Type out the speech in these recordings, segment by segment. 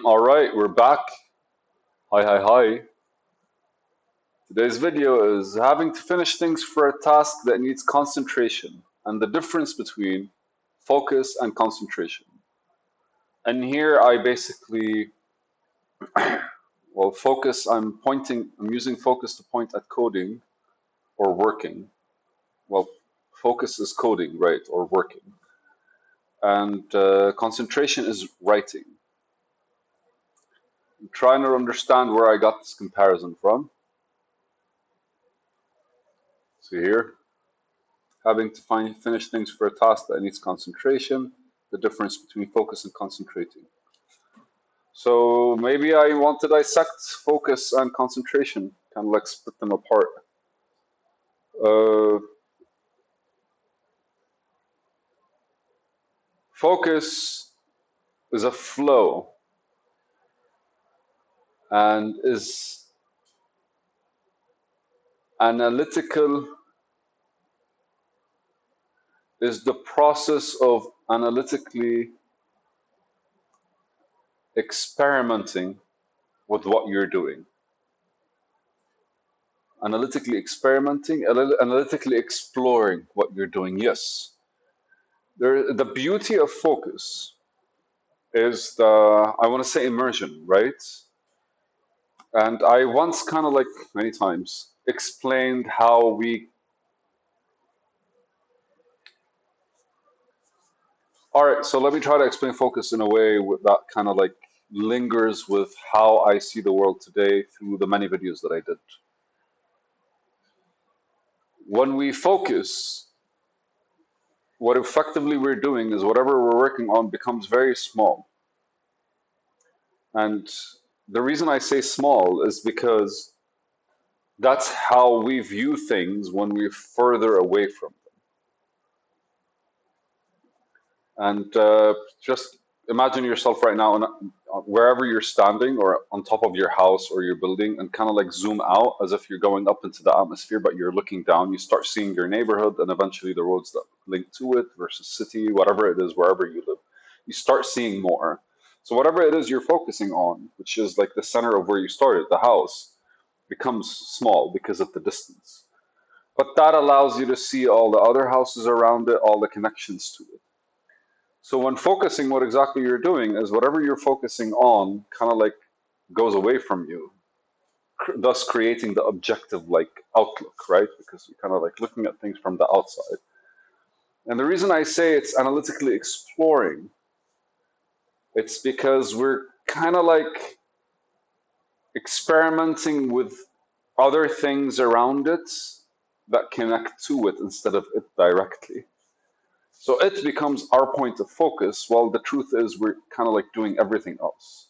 All right, we're back. Hi, hi, hi. Today's video is having to finish things for a task that needs concentration and the difference between focus and concentration. And here I basically, well, focus, I'm using focus to point at coding or working. Well, focus is coding, right, or working. And concentration is writing. I'm trying to understand where I got this comparison from. See here. Having to finish things for a task that needs concentration, the difference between focus and concentrating. So maybe I want to dissect focus and concentration, kind of like split them apart. Uh, Focus is a flow and is analytical, is the process of analytically experimenting with what you're doing. Analytically experimenting, analytically exploring what you're doing. Yes. The beauty of focus is I want to say immersion, right? And I once kind of like many times explained how all right, so let me try to explain focus in a way that kind of like lingers with how I see the world today through the many videos that I did. When we focus, what effectively we're doing is whatever we're working on becomes very small. And the reason I say small is because that's how we view things when we're further away from them. And just imagine yourself right now, wherever you're standing or on top of your house or your building, and kind of like zoom out as if you're going up into the atmosphere, but you're looking down. You start seeing your neighborhood and eventually the roads that link to it versus city, whatever it is, wherever you live. You start seeing more. So whatever it is you're focusing on, which is like the center of where you started, the house, becomes small because of the distance. But that allows you to see all the other houses around it, all the connections to it. So when focusing, what exactly you're doing is whatever you're focusing on kind of like goes away from you, thus creating the objective like outlook, right? Because you're kind of like looking at things from the outside. And the reason I say it's analytically exploring, it's because we're kind of like experimenting with other things around it that connect to it instead of it directly. So it becomes our point of focus, while the truth is we're kind of like doing everything else.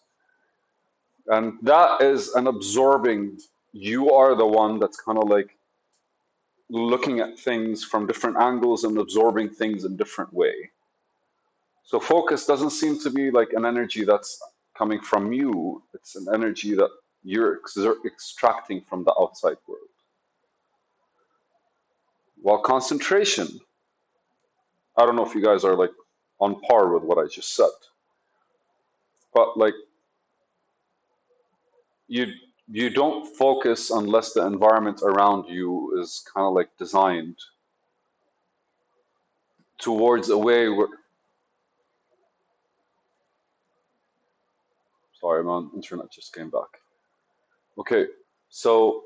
And that is an absorbing, you are the one that's kind of like looking at things from different angles and absorbing things in different way. So focus doesn't seem to be like an energy that's coming from you. It's an energy that you're extracting from the outside world. While concentration, I don't know if you guys are like on par with what I just said, but like you you don't focus unless the environment around you is kind of like designed towards a way where, sorry, my internet just came back. Okay, so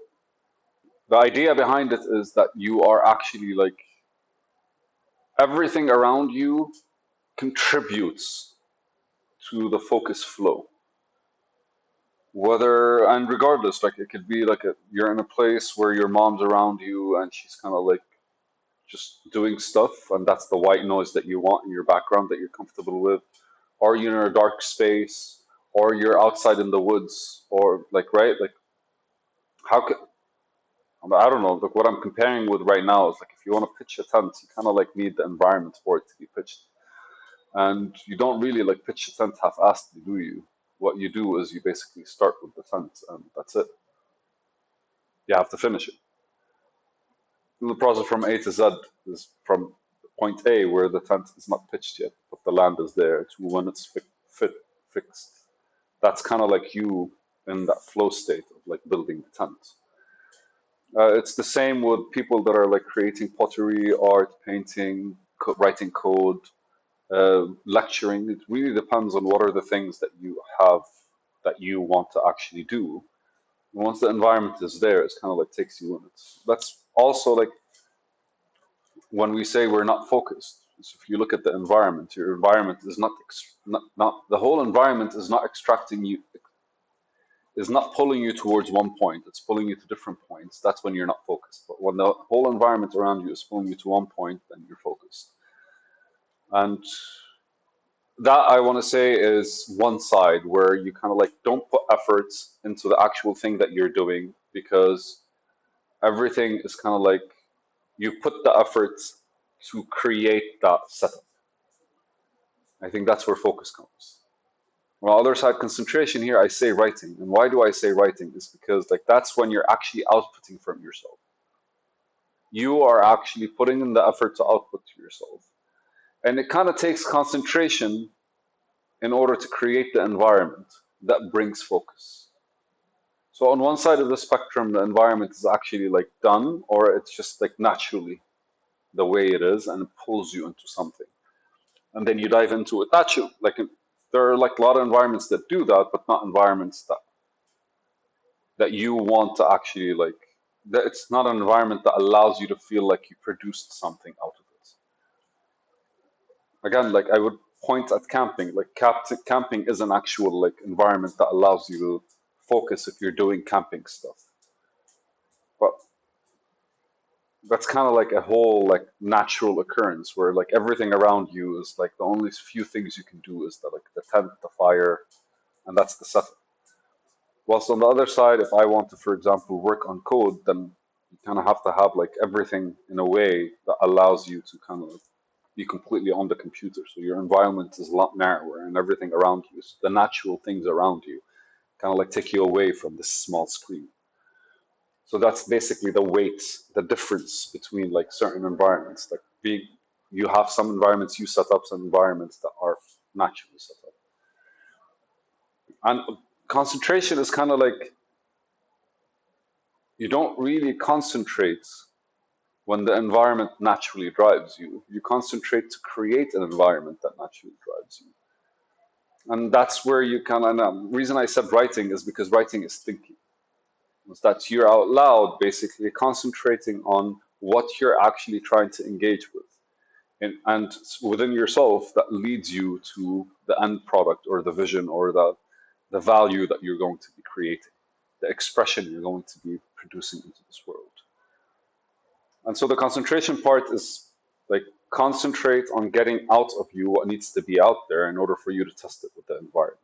the idea behind it is that you are actually like everything around you contributes to the focus flow. Whether and regardless, like it could be like you're in a place where your mom's around you and she's kind of like just doing stuff, and that's the white noise that you want in your background that you're comfortable with, or you're in a dark space, or you're outside in the woods, or like right, like how could I don't know. Like what I'm comparing with right now is like if you want to pitch a tent, you kind of like need the environment for it to be pitched, and you don't really like pitch a tent half-assedly, do you? What you do is you basically start with the tent, and that's it. You have to finish it. And the process from A to Z is from point A where the tent is not pitched yet, but the land is there to when it's fixed. That's kind of like you in that flow state of like building the tent. It's the same with people that are like creating pottery, art, painting, writing code, lecturing. It really depends on what are the things that you have that you want to actually do. And once the environment is there, it's kind of like takes you in. That's also like when we say we're not focused. So if you look at the environment, your environment is not the whole environment is not extracting you, is not pulling you towards one point. It's pulling you to different points. That's when you're not focused. But when the whole environment around you is pulling you to one point, then you're focused. And that I want to say is one side where you kind of like don't put efforts into the actual thing that you're doing because everything is kind of like you put the efforts to create that setup. I think that's where focus comes. On the other side, concentration here, I say writing. And why do I say writing? Is because like that's when you're actually outputting from yourself. You are actually putting in the effort to output to yourself. And it kind of takes concentration in order to create the environment that brings focus. So on one side of the spectrum, the environment is actually like done, or it's just like naturally the way it is, and it pulls you into something. And then you dive into it. Naturally, like there are like a lot of environments that do that, but not environments that you want to actually like. That it's not an environment that allows you to feel like you produced something out of it. Again, like I would point at camping. Like camping is an actual like environment that allows you to focus if you're doing camping stuff. But that's kind of like a whole like natural occurrence where like everything around you is like the only few things you can do is the like the tent, the fire, and that's the setup. Whilst on the other side, if I want to, for example, work on code, then you kind of have to have like everything in a way that allows you to kind of be completely on the computer. So your environment is a lot narrower and everything around you, so the natural things around you kind of like take you away from this small screen. So that's basically the weight, the difference between like certain environments. Like being, you have some environments you set up, some environments that are naturally set up. And concentration is kind of like you don't really concentrate when the environment naturally drives you. You concentrate to create an environment that naturally drives you. And that's where you kind of, and the reason I said writing is because writing is thinking. Is that you're out loud basically concentrating on what you're actually trying to engage with. And within yourself, that leads you to the end product or the vision or the value that you're going to be creating, the expression you're going to be producing into this world. And so the concentration part is like concentrate on getting out of you what needs to be out there in order for you to test it with the environment.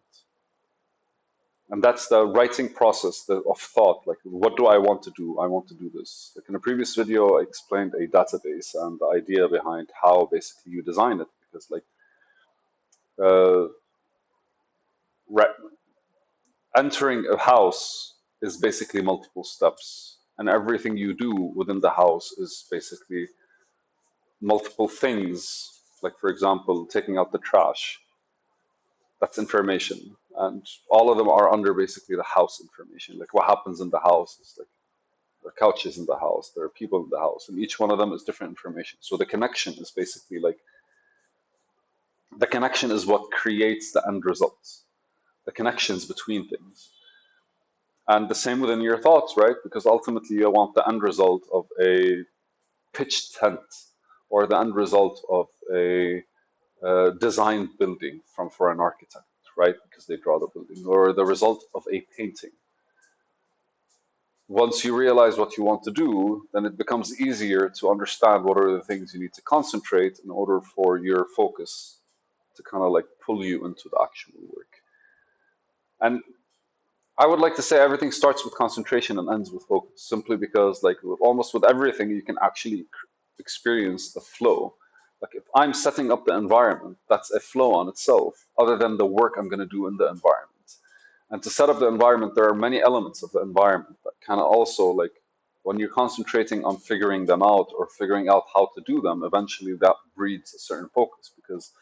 And that's the writing process of thought. Like, what do I want to do? I want to do this. Like in a previous video, I explained a database and the idea behind how basically you design it. Because like uh, entering a house is basically multiple steps, and everything you do within the house is basically multiple things. Like for example, taking out the trash. That's information, and all of them are under basically the house information. Like what happens in the house is like there are couches in the house, there are people in the house, and each one of them is different information. So the connection is basically like the connection is what creates the end results, the connections between things. And the same within your thoughts, right? Because ultimately you want the end result of a pitched tent or the end result of a designed building from for an architect, right? Because they draw the building, or the result of a painting. Once you realize what you want to do, then it becomes easier to understand what are the things you need to concentrate in order for your focus to kind of like pull you into the actual work. And I would like to say everything starts with concentration and ends with focus, simply because like almost with everything, you can actually experience the flow. Like if I'm setting up the environment, that's a flow on itself, other than the work I'm going to do in the environment. And to set up the environment, there are many elements of the environment that kind of also like when you're concentrating on figuring them out or figuring out how to do them, eventually that breeds a certain focus because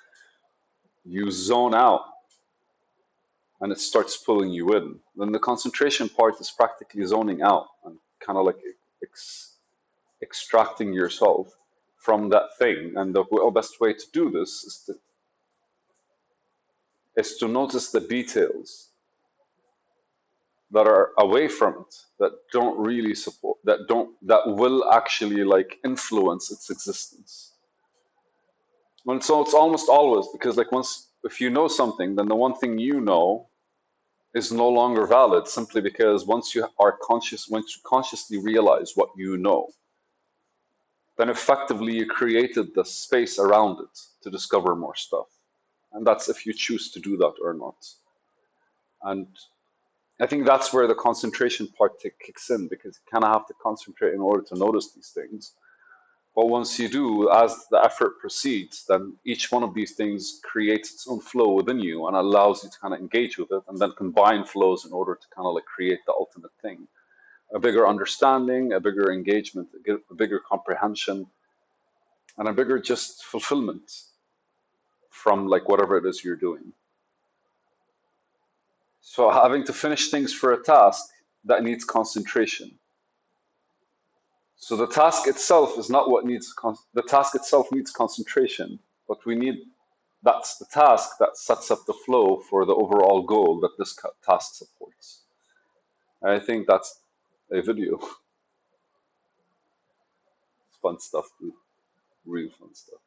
you zone out and it starts pulling you in. Then the concentration part is practically zoning out and kind of like extracting yourself from that thing. And the best way to do this is to notice the details that are away from it, that don't really support, that will actually like influence its existence. And so it's almost always because like once if you know something, then the one thing you know is no longer valid simply because once you consciously realize what you know, then effectively you created the space around it to discover more stuff. And that's if you choose to do that or not. And I think that's where the concentration part kicks in because you kind of have to concentrate in order to notice these things. But once you do, as the effort proceeds, then each one of these things creates its own flow within you and allows you to kind of engage with it and then combine flows in order to kind of like create the ultimate thing. A bigger understanding, a bigger engagement, a bigger comprehension, and a bigger just fulfillment from like whatever it is you're doing. So having to finish things for a task that needs concentration. So the task itself is not what needs the task itself needs concentration, but we need that's the task that sets up the flow for the overall goal that this task supports. I think that's a video. It's fun stuff, dude. Real fun stuff.